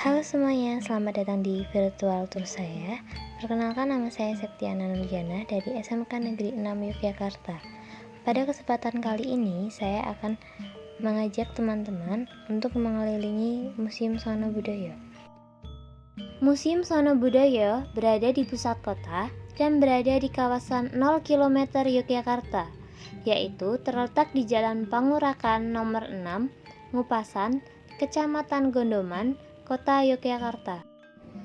Halo semuanya, selamat datang di virtual tour saya. Perkenalkan, nama saya Septiana Nurjana dari SMK Negeri 6 Yogyakarta. Pada kesempatan kali ini, saya akan mengajak teman-teman untuk mengelilingi Museum Sono Budoyo. Museum Sono Budoyo berada di pusat kota dan berada di kawasan 0 km Yogyakarta, yaitu terletak di Jalan Pangurakan nomor 6, Ngupasan, Kecamatan Gondoman, Kota Yogyakarta.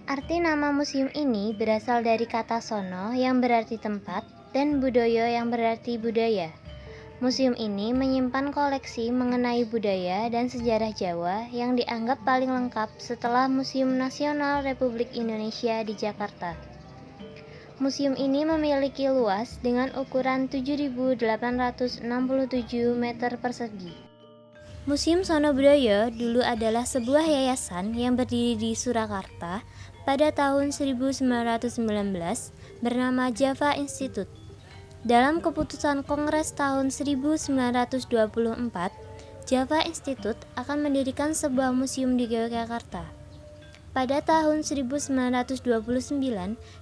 Arti nama museum ini berasal dari kata sono yang berarti tempat dan budoyo yang berarti budaya. Museum ini menyimpan koleksi mengenai budaya dan sejarah Jawa yang dianggap paling lengkap setelah Museum Nasional Republik Indonesia di Jakarta. Museum ini memiliki luas dengan ukuran 7.867 meter persegi. Museum Sono Budoyo dulu adalah sebuah yayasan yang berdiri di Surakarta pada tahun 1919 bernama Java Institute. Dalam keputusan Kongres tahun 1924, Java Institute akan mendirikan sebuah museum di Yogyakarta. Pada tahun 1929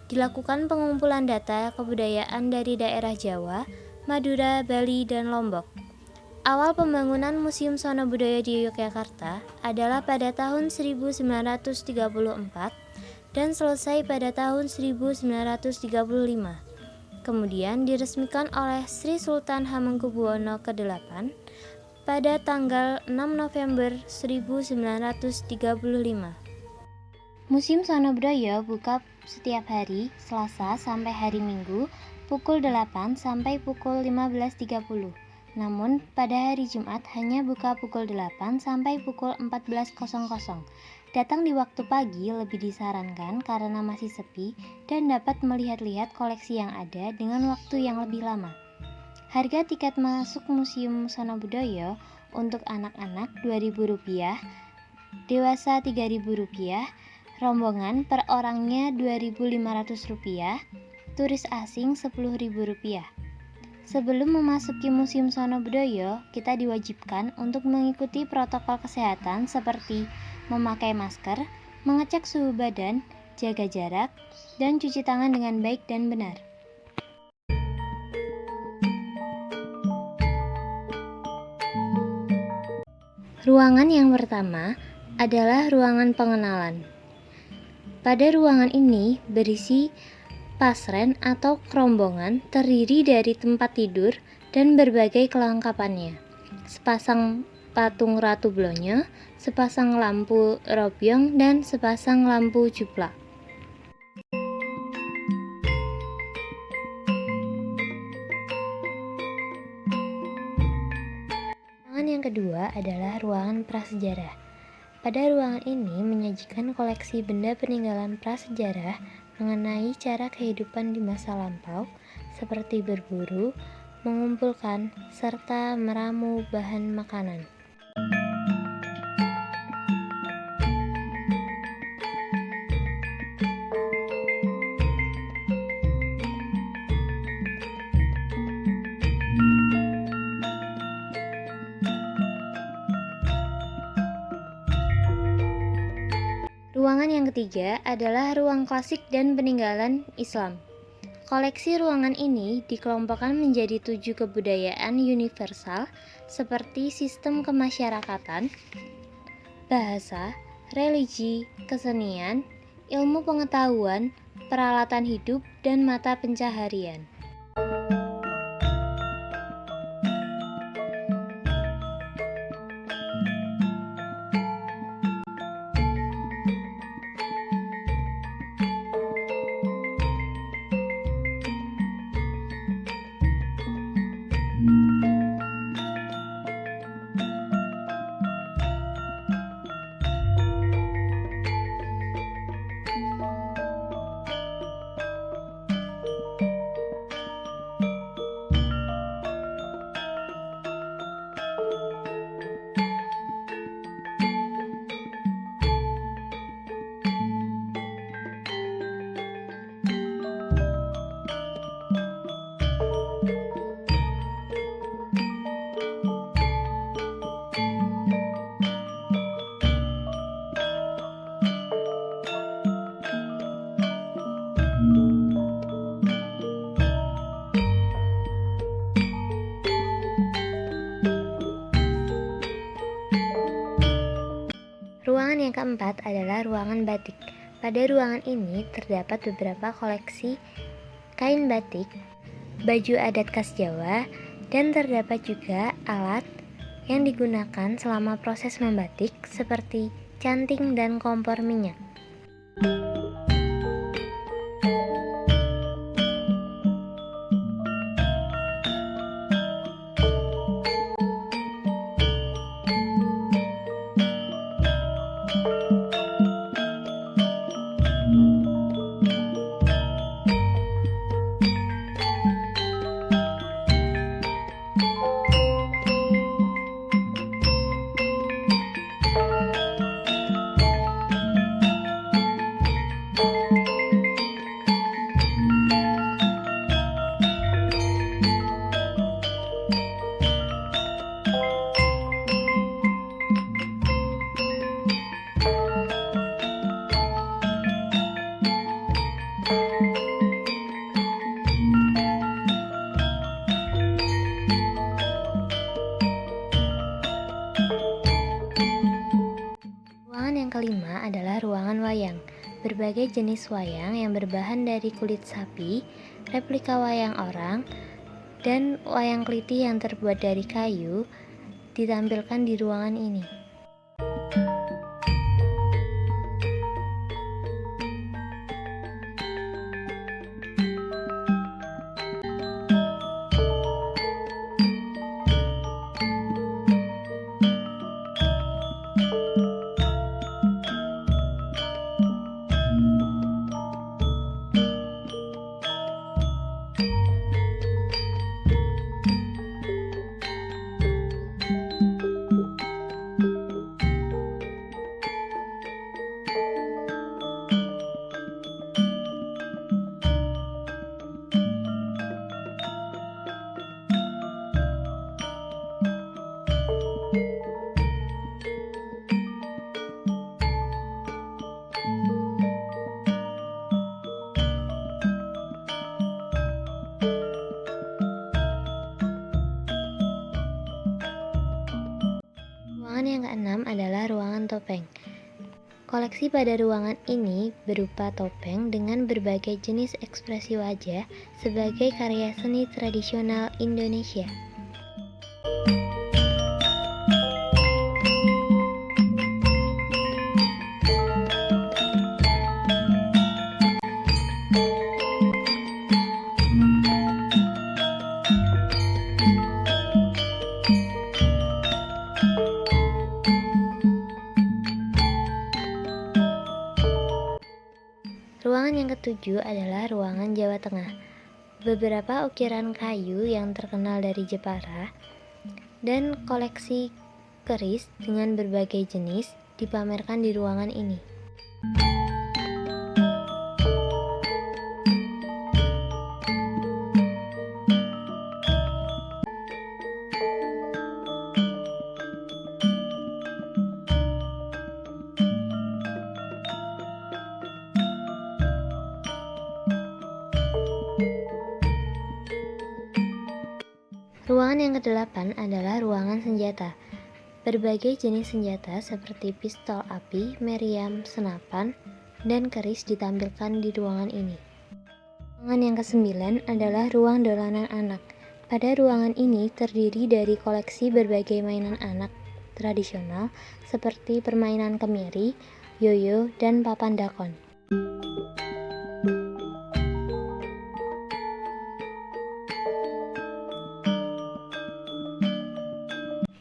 dilakukan pengumpulan data kebudayaan dari daerah Jawa, Madura, Bali, dan Lombok. Awal pembangunan Museum Sono Budoyo di Yogyakarta adalah pada tahun 1934 dan selesai pada tahun 1935. Kemudian diresmikan oleh Sri Sultan Hamengkubuwono ke-8 pada tanggal 6 November 1935. Museum Sono Budoyo buka setiap hari Selasa sampai hari Minggu pukul 8 sampai pukul 15.30. Namun, pada hari Jumat hanya buka pukul 8 sampai pukul 14.00. Datang di waktu pagi lebih disarankan karena masih sepi dan dapat melihat-lihat koleksi yang ada dengan waktu yang lebih lama. Harga tiket masuk Museum Sono Budoyo untuk anak-anak Rp2.000, dewasa Rp3.000, rombongan per orangnya Rp2.500, turis asing Rp10.000. Sebelum memasuki Museum Sono Budoyo, kita diwajibkan untuk mengikuti protokol kesehatan seperti memakai masker, mengecek suhu badan, jaga jarak, dan cuci tangan dengan baik dan benar. Ruangan yang pertama adalah ruangan pengenalan. Pada ruangan ini berisi pasren atau kerombongan terdiri dari tempat tidur dan berbagai kelengkapannya. Sepasang patung Ratu Blonyo, sepasang lampu robyong, dan sepasang lampu juplak. Ruangan yang kedua adalah ruangan prasejarah. Pada ruangan ini menyajikan koleksi benda peninggalan prasejarah mengenai cara kehidupan di masa lampau, seperti berburu, mengumpulkan, serta meramu bahan makanan. Ruangan yang ketiga adalah ruang klasik dan peninggalan Islam. Koleksi ruangan ini dikelompokkan menjadi 7 kebudayaan universal seperti sistem kemasyarakatan, bahasa, religi, kesenian, ilmu pengetahuan, peralatan hidup, dan mata pencaharian. yang keempat adalah ruangan batik. Pada ruangan ini terdapat beberapa koleksi kain batik, baju adat khas Jawa, dan terdapat juga alat yang digunakan selama proses membatik seperti canting dan kompor minyak. Ruangan yang kelima adalah ruangan wayang. Berbagai jenis wayang yang berbahan dari kulit sapi, replika wayang orang, dan wayang kliti yang terbuat dari kayu ditampilkan di ruangan ini. Ruangan yang keenam adalah ruangan topeng. Koleksi pada ruangan ini berupa topeng dengan berbagai jenis ekspresi wajah sebagai karya seni tradisional Indonesia. Ruangan yang ketujuh adalah ruangan Jawa Tengah. Beberapa ukiran kayu yang terkenal dari Jepara dan koleksi keris dengan berbagai jenis dipamerkan di ruangan ini. Ruangan yang kedelapan adalah ruangan senjata. Berbagai jenis senjata seperti pistol api, meriam, senapan, dan keris ditampilkan di ruangan ini. Ruangan yang kesembilan adalah ruang dolanan anak. Pada ruangan ini terdiri dari koleksi berbagai mainan anak tradisional seperti permainan kemiri, yoyo, dan papan dakon.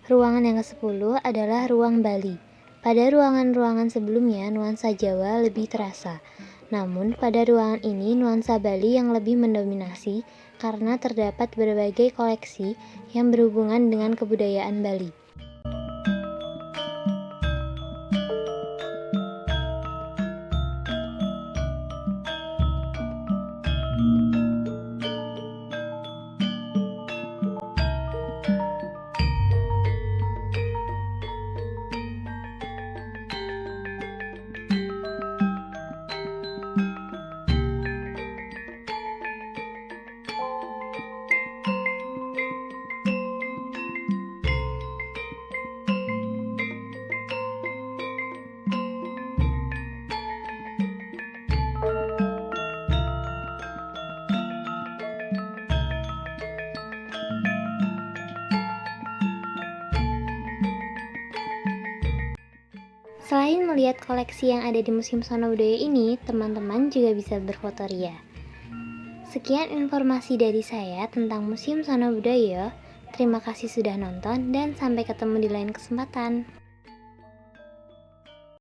Ruangan yang ke-10 adalah ruang Bali. Pada ruangan-ruangan sebelumnya, nuansa Jawa lebih terasa. Namun, pada ruangan ini, nuansa Bali yang lebih mendominasi karena terdapat berbagai koleksi yang berhubungan dengan kebudayaan Bali. Selain melihat koleksi yang ada di Museum Sona Budaya ini, teman-teman juga bisa berfoto ria. Sekian informasi dari saya tentang Museum Sona Budaya. Terima kasih sudah nonton dan sampai ketemu di lain kesempatan.